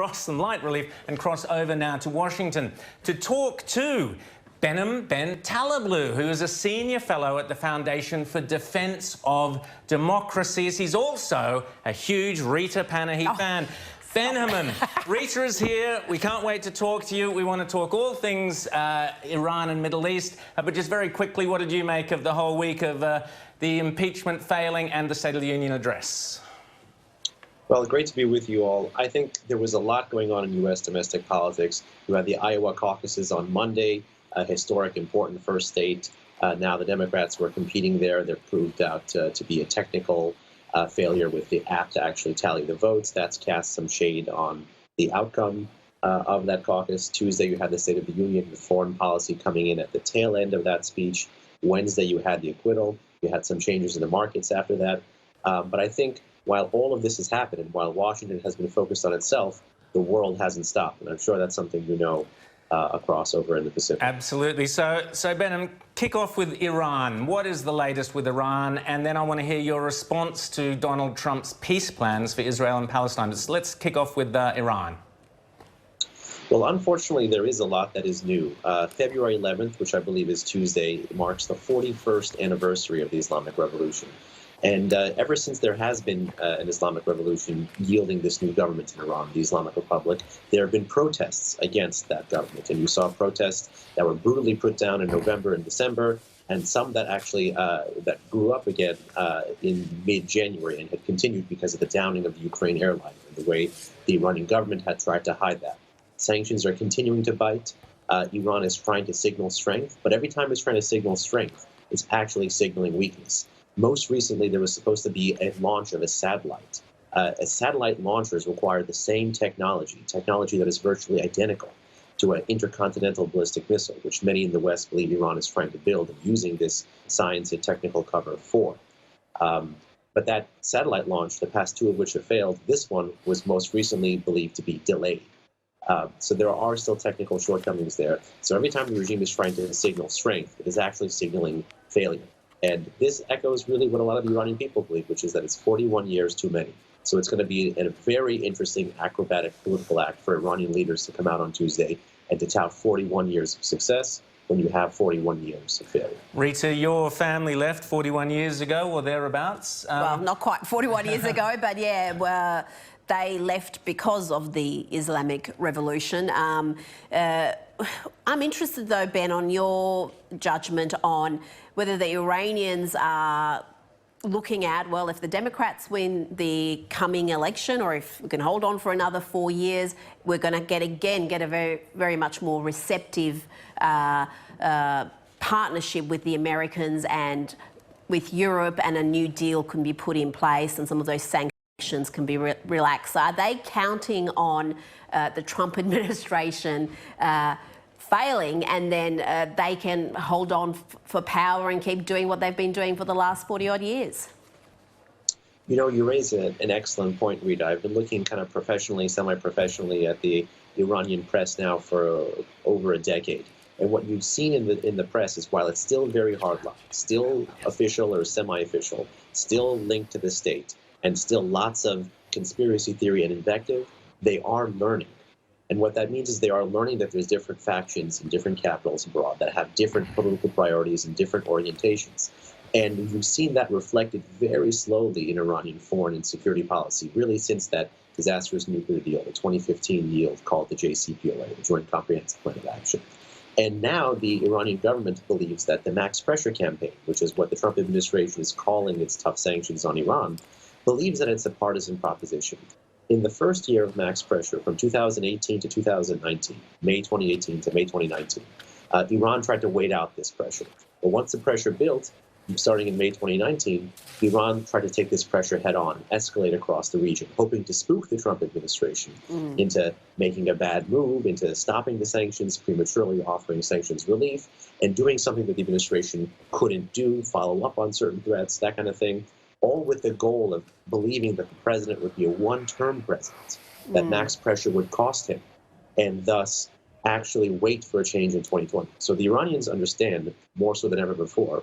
Cross some light relief and cross over now to Washington to talk to Behnam Ben Taleblu, who is a senior fellow at the Foundation for Defence of Democracies. He's also a huge Rita Panahi fan. Behnam, Rita is here. We can't wait to talk to you. We want to talk all things Iran and Middle East. But just very quickly, what did you make of the whole week of the impeachment failing and the State of the Union address? Well, great to be with you all. I think there was a lot going on in U.S. domestic politics. You had the Iowa caucuses on Monday, a historic, important first state. Now the Democrats were competing there. There proved out to be a technical failure with the app to actually tally the votes. That's cast some shade on the outcome of that caucus. Tuesday, you had the State of the Union with foreign policy coming in at the tail end of that speech. Wednesday, you had the acquittal. You had some changes in the markets after that. But I think while all of this has happened and while Washington has been focused on itself, the world hasn't stopped. And I'm sure that's something you know across over in the Pacific. Absolutely. So Behnam, kick off with Iran. What is the latest with Iran? And then I want to hear your response to Donald Trump's peace plans for Israel and Palestine. So let's kick off with Iran. Well, unfortunately, there is a lot that is new. February 11th, which I believe is Tuesday, marks the 41st anniversary of the Islamic Revolution. And ever since there has been an Islamic Revolution yielding this new government in Iran, the Islamic Republic, there have been protests against that government. And you saw protests that were brutally put down in November and December, and some that actually that grew up again in mid-January and had continued because of the downing of the Ukraine airline and the way the Iranian government had tried to hide that. Sanctions are continuing to bite. Iran is trying to signal strength, but every time it's trying to signal strength, it's actually signaling weakness. Most recently, there was supposed to be a launch of a satellite. Satellite launchers require the same technology that is virtually identical to an intercontinental ballistic missile, which many in the West believe Iran is trying to build and using this science and technical cover for. But that satellite launch, the past two of which have failed, this one was most recently believed to be delayed. So there are still technical shortcomings there. So every time the regime is trying to signal strength, it is actually signaling failure. And this echoes really what a lot of the Iranian people believe, which is that it's 41 years too many. So it's going to be a very interesting acrobatic political act for Iranian leaders to come out on Tuesday and to tout 41 years of success when you have 41 years of failure. Rita, your family left 41 years ago or thereabouts? Well, not quite 41 years ago, but yeah, well, they left because of the Islamic Revolution. I'm interested, though, Ben, on your judgment on whether the Iranians are looking at, well, if the Democrats win the coming election or if we can hold on for another 4 years, we're going to get a very, very much more receptive partnership with the Americans and with Europe, and a new deal can be put in place and some of those sanctions can be relaxed. Are they counting on the Trump administration failing, and then they can hold on for power and keep doing what they've been doing for the last 40-odd years? You know, you raise an excellent point, Rita. I've been looking kind of professionally, semi-professionally at the Iranian press now for over a decade. And what you've seen in the press is, while it's still very hardline, still official or semi-official, still linked to the state, and still lots of conspiracy theory and invective, they are learning. And what that means is they are learning that there's different factions in different capitals abroad that have different political priorities and different orientations. And you've seen that reflected very slowly in Iranian foreign and security policy, really since that disastrous nuclear deal, the 2015 deal called the JCPOA, the Joint Comprehensive Plan of Action. And now the Iranian government believes that the max pressure campaign, which is what the Trump administration is calling its tough sanctions on Iran, believes that it's a partisan proposition. In the first year of max pressure, from 2018 to 2019, May 2018 to May 2019, Iran tried to wait out this pressure. But once the pressure built, starting in May 2019, Iran tried to take this pressure head on, escalate across the region, hoping to spook the Trump administration into making a bad move, into stopping the sanctions, prematurely offering sanctions relief, and doing something that the administration couldn't do, follow up on certain threats, that kind of thing. All with the goal of believing that the president would be a one-term president, that max pressure would cost him, and thus actually wait for a change in 2020. So the Iranians understand, more so than ever before,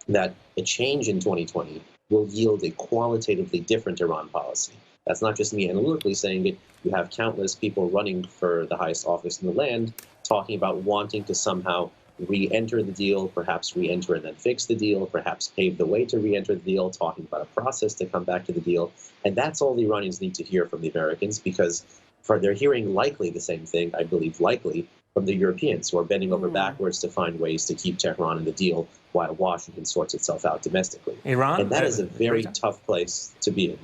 that a change in 2020 will yield a qualitatively different Iran policy. That's not just me analytically saying it. You have countless people running for the highest office in the land talking about wanting to somehow re-enter the deal, perhaps re-enter and then fix the deal, perhaps pave the way to re-enter the deal, talking about a process to come back to the deal. And that's all the Iranians need to hear from the Americans, because they're hearing likely the same thing, I believe likely, from the Europeans, who are bending over backwards to find ways to keep Tehran in the deal while Washington sorts itself out domestically. Iran? And that is a very tough place to be in.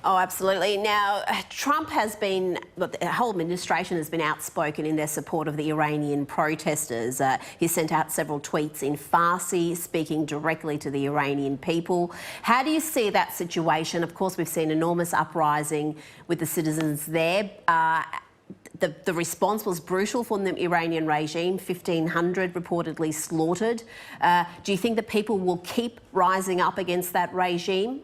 Oh, absolutely. Now, Trump has been, the whole administration has been outspoken in their support of the Iranian protesters. He sent out several tweets in Farsi, speaking directly to the Iranian people. How do you see that situation? Of course, we've seen enormous uprising with the citizens there. The response was brutal from the Iranian regime, 1,500 reportedly slaughtered. Do you think the people will keep rising up against that regime?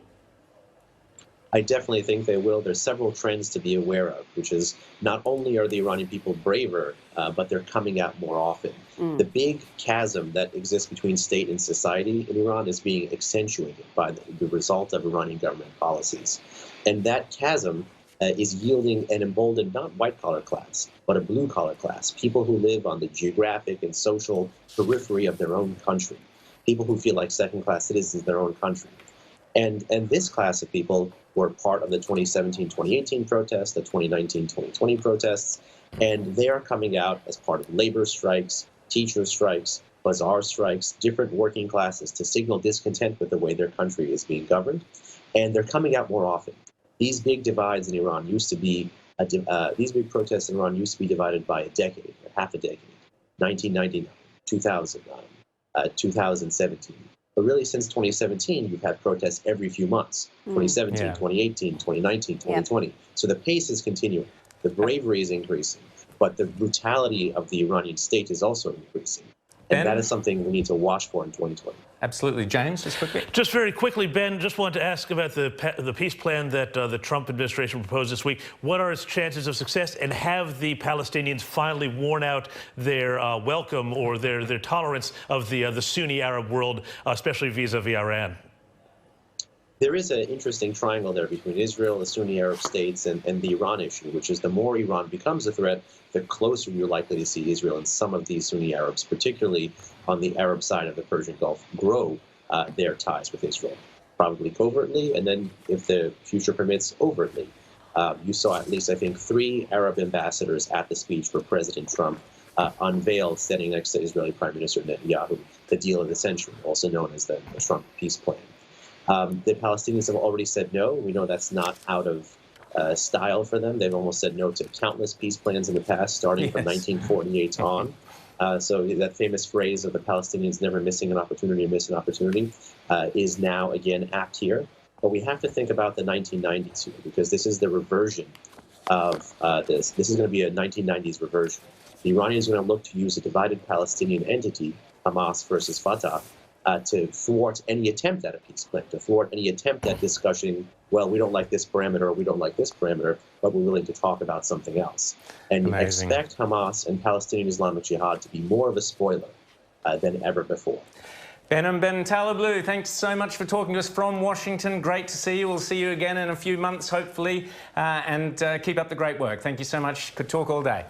I definitely think they will. There's several trends to be aware of, which is not only are the Iranian people braver, but they're coming out more often. The big chasm that exists between state and society in Iran is being accentuated by the result of Iranian government policies. And that chasm is yielding an emboldened, not white-collar class, but a blue-collar class, people who live on the geographic and social periphery of their own country, people who feel like second-class citizens of their own country. And this class of people were part of the 2017-2018 protests, the 2019-2020 protests, and they are coming out as part of labor strikes, teacher strikes, bazaar strikes, different working classes to signal discontent with the way their country is being governed. And they're coming out more often. These big divides in Iran used to be, these big protests in Iran used to be divided by a decade, or half a decade, 1999, 2009, 2017. But really, since 2017, you've had protests every few months, 2017, 2018, 2019, 2020. So the pace is continuing. The bravery is increasing, but the brutality of the Iranian state is also increasing. And that is something we need to watch for in 2020. Absolutely. James, just quickly. Just very quickly, Ben, just wanted to ask about the peace plan that the Trump administration proposed this week. What are its chances of success, and have the Palestinians finally worn out their welcome or their tolerance of the Sunni Arab world, especially vis-a-vis Iran? There is an interesting triangle there between Israel, the Sunni Arab states, and the Iran issue, which is the more Iran becomes a threat, the closer you're likely to see Israel and some of these Sunni Arabs, particularly on the Arab side of the Persian Gulf, grow their ties with Israel, probably covertly, and then, if the future permits, overtly. You saw at least, I think, 3 Arab ambassadors at the speech where President Trump unveiled, standing next to Israeli Prime Minister Netanyahu, the deal of the century, also known as the Trump peace plan. The Palestinians have already said no. We know that's not out of style for them. They've almost said no to countless peace plans in the past, starting from 1948 on. So that famous phrase of the Palestinians never missing an opportunity or miss an opportunity is now again apt here. But we have to think about the 1990s here, because this is the reversion of this. This is going to be a 1990s reversion. The Iranians are going to look to use a divided Palestinian entity, Hamas versus Fatah, to thwart any attempt at a peace plan, to thwart any attempt at discussing, well, we don't like this parameter or we don't like this parameter, but we're willing to talk about something else. And expect Hamas and Palestinian Islamic Jihad to be more of a spoiler than ever before. Behnam Ben Taleblu, thanks so much for talking to us from Washington. Great to see you. We'll see you again in a few months, hopefully, and keep up the great work. Thank you so much. Could talk all day.